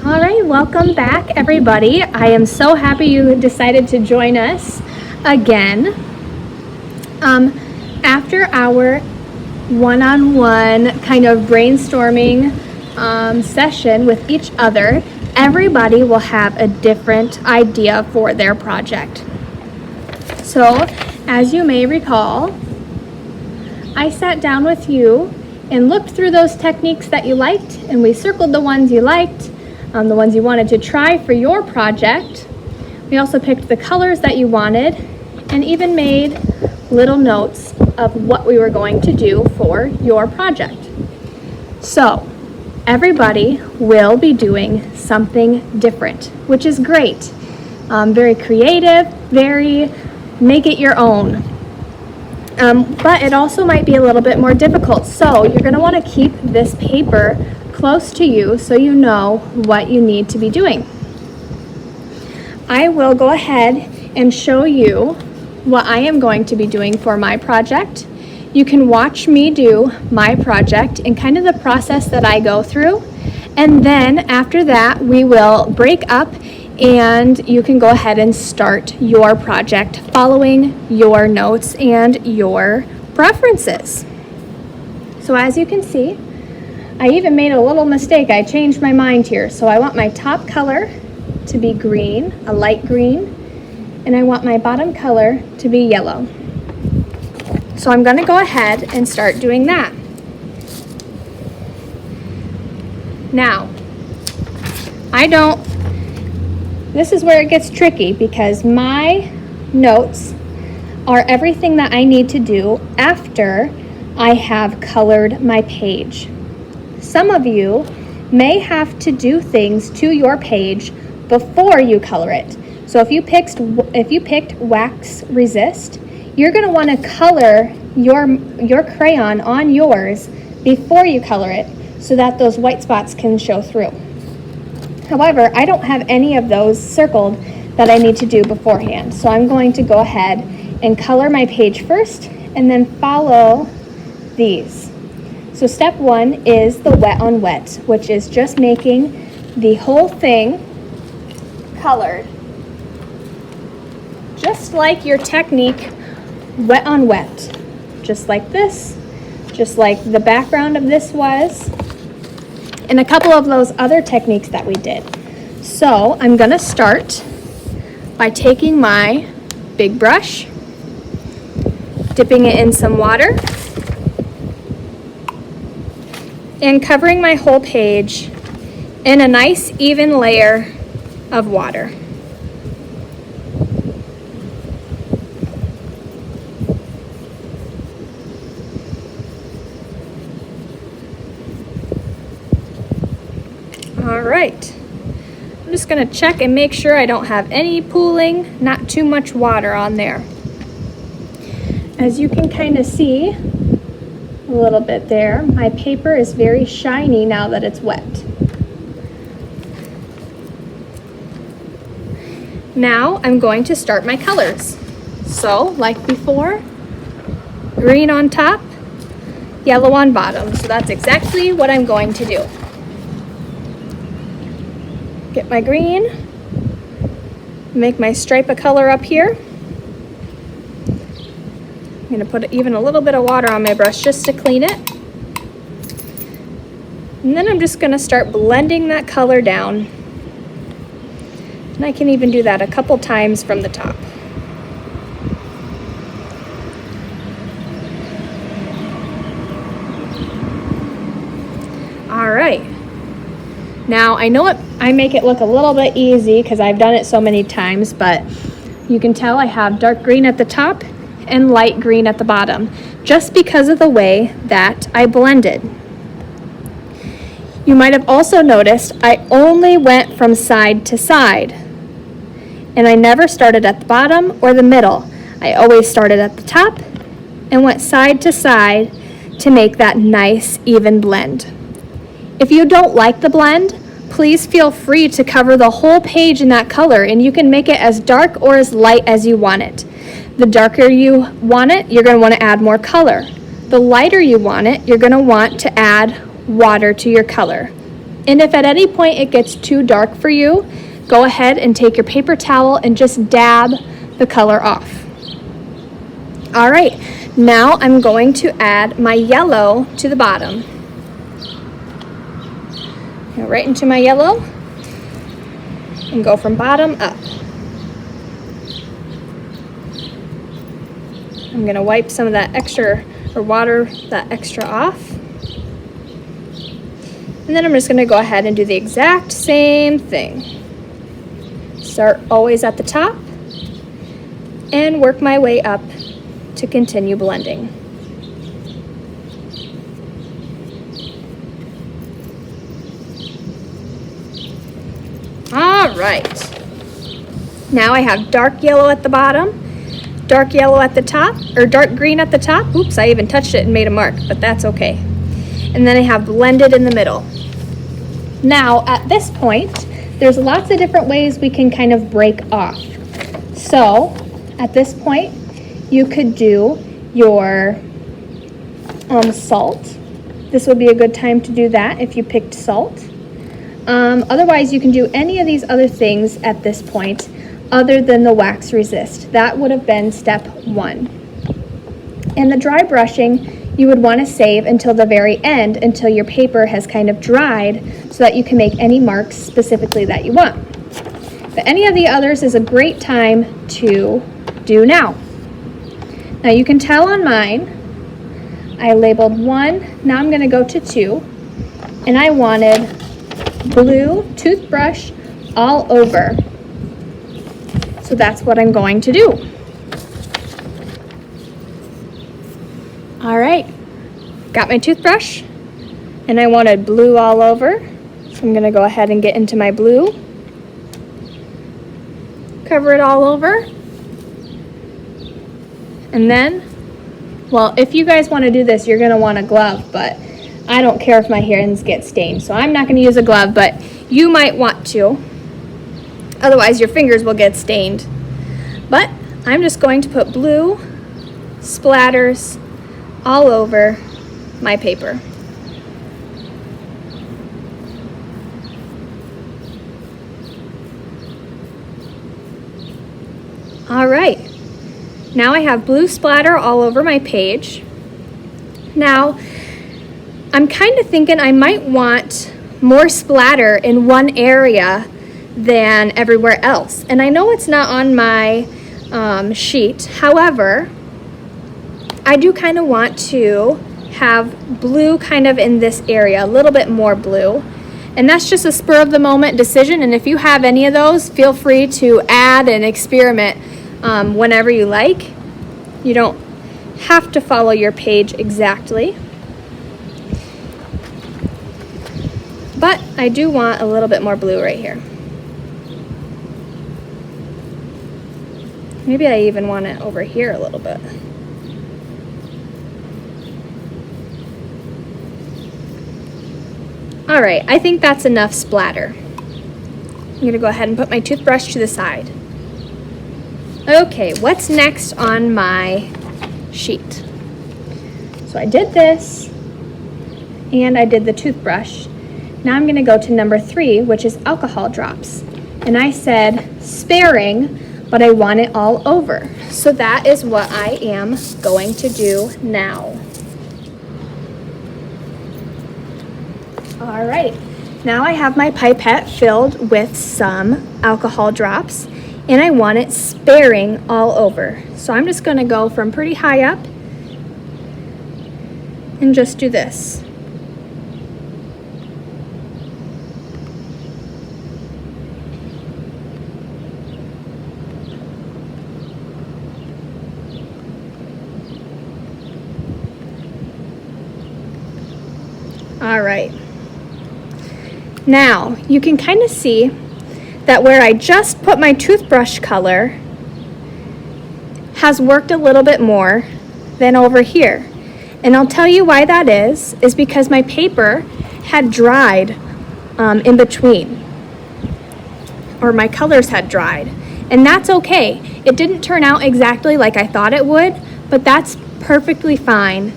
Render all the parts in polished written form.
All right, welcome back, everybody. I am so happy you decided to join us again. After our one-on-one kind of brainstorming session with each other, everybody will have a different idea for their project. So, as you may recall, I sat down with you and looked through those techniques that you liked, and we circled the ones you liked, the ones you wanted to try for your project. We also picked the colors that you wanted and even made little notes of what we were going to do for your project. So, everybody will be doing something different, which is great. Very creative, very make it your own. But it also might be a little bit more difficult. So you're going to want to keep this paper close to you so you know what you need to be doing. I will go ahead and show you what I am going to be doing for my project. You can watch me do my project and kind of the process that I go through. And then after that, we will break up and you can go ahead and start your project following your notes and your preferences. So as you can see, I even made a little mistake. I changed my mind here. So I want my top color to be green, a light green, and I want my bottom color to be yellow. So I'm going to go ahead and start doing that. Now, this is where it gets tricky because my notes are everything that I need to do after I have colored my page. Some of you may have to do things to your page before you color it. So if you picked Wax Resist, you're going to want to color your crayon on yours before you color it so that those white spots can show through. However, I don't have any of those circled that I need to do beforehand. So I'm going to go ahead and color my page first and then follow these. So step one is the wet on wet, which is just making the whole thing colored. Just like your technique, wet on wet. Just like this, just like the background of this was, and a couple of those other techniques that we did. So I'm gonna start by taking my big brush, dipping it in some water, and covering my whole page in a nice even layer of water. All right, I'm just gonna check and make sure I don't have any pooling, not too much water on there. As you can kind of see a little bit there, my paper is very shiny now that it's wet. Now I'm going to start my colors. So, like before, green on top, yellow on bottom. So that's exactly what I'm going to do. Get my green, make my stripe of color up here. I'm going to put even a little bit of water on my brush just to clean it. And then I'm just going to start blending that color down. And I can even do that a couple times from the top. All right. Now, I know I make it look a little bit easy because I've done it so many times, but you can tell I have dark green at the top and light green at the bottom, just because of the way that I blended. You might have also noticed I only went from side to side, and I never started at the bottom or the middle. I always started at the top and went side to side to make that nice even blend. If you don't like the blend, please feel free to cover the whole page in that color, and you can make it as dark or as light as you want it. The darker you want it, you're going to want to add more color. The lighter you want it, you're going to want to add water to your color. And if at any point it gets too dark for you, go ahead and take your paper towel and just dab the color off. All right, now I'm going to add my yellow to the bottom. Go right into my yellow and go from bottom up. I'm going to wipe some of that extra, or water that extra off. And then I'm just going to go ahead and do the exact same thing. Start always at the top and work my way up to continue blending. All right. Now I have dark yellow at the bottom, dark yellow at the top, or dark green at the top. Oops, I even touched it and made a mark, but that's okay. And then I have blended in the middle. Now, at this point, there's lots of different ways we can kind of break off. So, at this point, you could do your salt. This would be a good time to do that if you picked salt. Otherwise, you can do any of these other things at this point other than the wax resist. That would have been step 1. And the dry brushing, you would want to save until the very end, until your paper has kind of dried, so that you can make any marks specifically that you want. But any of the others is a great time to do now. Now you can tell on mine, I labeled 1, now I'm going to go to 2, and I wanted blue toothbrush all over. So that's what I'm going to do. All right, got my toothbrush, and I wanted blue all over. So I'm gonna go ahead and get into my blue. Cover it all over. And then, well, if you guys wanna do this, you're gonna want a glove, but I don't care if my hands get stained. So I'm not gonna use a glove, but you might want to. Otherwise, your fingers will get stained. But I'm just going to put blue splatters all over my paper. All right, now I have blue splatter all over my page. Now, I'm kind of thinking I might want more splatter in one area than everywhere else. And I know it's not on my sheet. However, I do kind of want to have blue kind of in this area, a little bit more blue. And that's just a spur of the moment decision. And if you have any of those, feel free to add and experiment whenever you like. You don't have to follow your page exactly. But I do want a little bit more blue right here. Maybe I even want it over here a little bit. All right, I think that's enough splatter. I'm gonna go ahead and put my toothbrush to the side. Okay, what's next on my sheet? So I did this, and I did the toothbrush. Now I'm gonna go to number 3, which is alcohol drops. And I said sparing, but I want it all over. So that is what I am going to do now. All right, now I have my pipette filled with some alcohol drops, and I want it sparing all over. So I'm just gonna go from pretty high up and just do this. All right. Now, you can kind of see that where I just put my toothbrush color has worked a little bit more than over here. And I'll tell you why that is because my paper had dried in between, or my colors had dried. And that's okay. It didn't turn out exactly like I thought it would, but that's perfectly fine.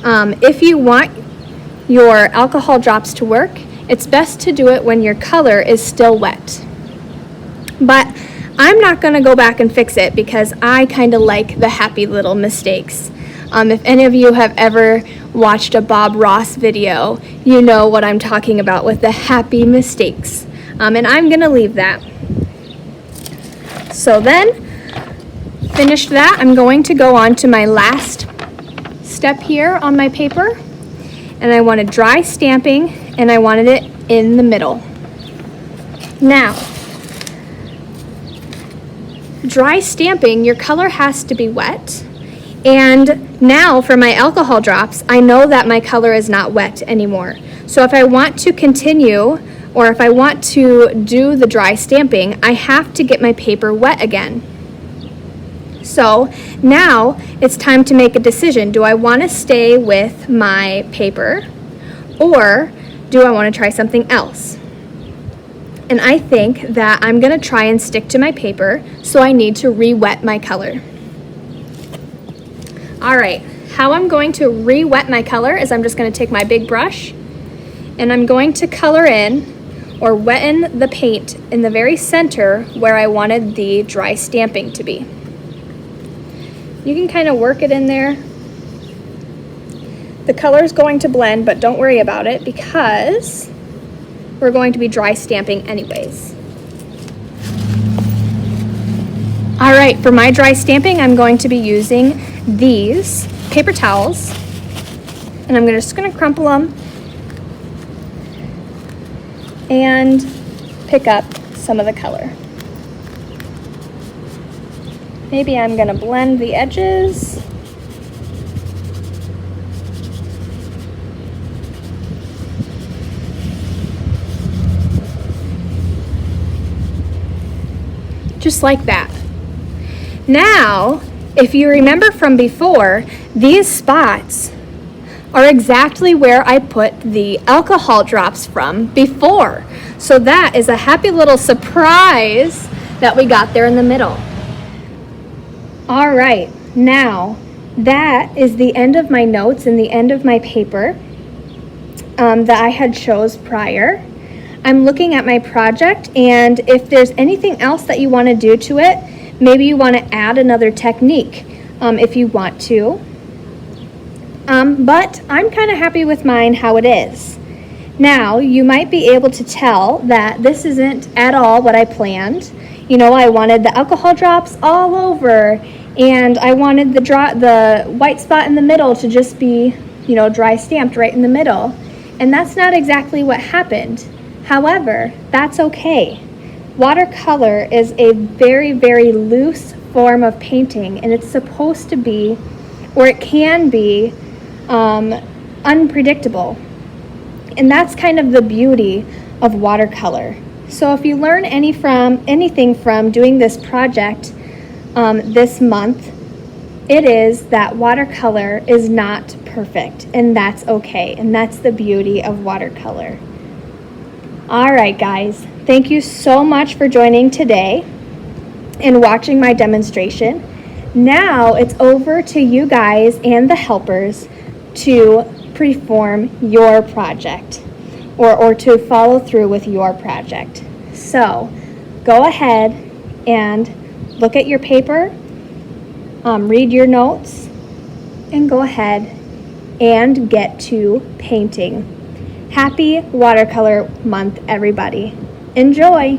If you want your alcohol drops to work, It's best to do it when your color is still wet. But I'm not going to go back and fix it because I kind of like the happy little mistakes. If any of you have ever watched a Bob Ross video, you know what I'm talking about with the happy mistakes. And I'm going to leave that. So then, finished that, I'm going to go on to my last step here on my paper. And I wanted dry stamping, and I wanted it in the middle. Now, dry stamping, your color has to be wet. And now for my alcohol drops, I know that my color is not wet anymore. So if I want to continue, or if I want to do the dry stamping, I have to get my paper wet again. So now it's time to make a decision. Do I want to stay with my paper, or do I want to try something else? And I think that I'm going to try and stick to my paper, so I need to re-wet my color. All right, how I'm going to re-wet my color is I'm just going to take my big brush and I'm going to color in or wetten the paint in the very center where I wanted the dry stamping to be. You can kind of work it in there. The color is going to blend, but don't worry about it because we're going to be dry stamping anyways. All right, for my dry stamping, I'm going to be using these paper towels, and I'm just going to crumple them and pick up some of the color. Maybe I'm going to blend the edges. Just like that. Now, if you remember from before, these spots are exactly where I put the alcohol drops from before. So that is a happy little surprise that we got there in the middle. All right, now that is the end of my notes and the end of my paper that I had chose prior. I'm looking at my project, and if there's anything else that you want to do to it, maybe you want to add another technique if you want to. But I'm kind of happy with mine how it is. Now, you might be able to tell that this isn't at all what I planned. You know, I wanted the alcohol drops all over, and I wanted the white spot in the middle to just be, you know, dry stamped right in the middle. And that's not exactly what happened. However, that's okay. Watercolor is a very, very loose form of painting, and it's supposed to be, or it can be, unpredictable. And that's kind of the beauty of watercolor. So if you learn anything from doing this project this month, it is that watercolor is not perfect, and that's okay, and that's the beauty of watercolor. All right, guys, thank you so much for joining today and watching my demonstration. Now it's over to you guys and the helpers to perform your project or to follow through with your project. So go ahead and look at your paper, read your notes, and go ahead and get to painting. Happy Watercolor Month, everybody. Enjoy!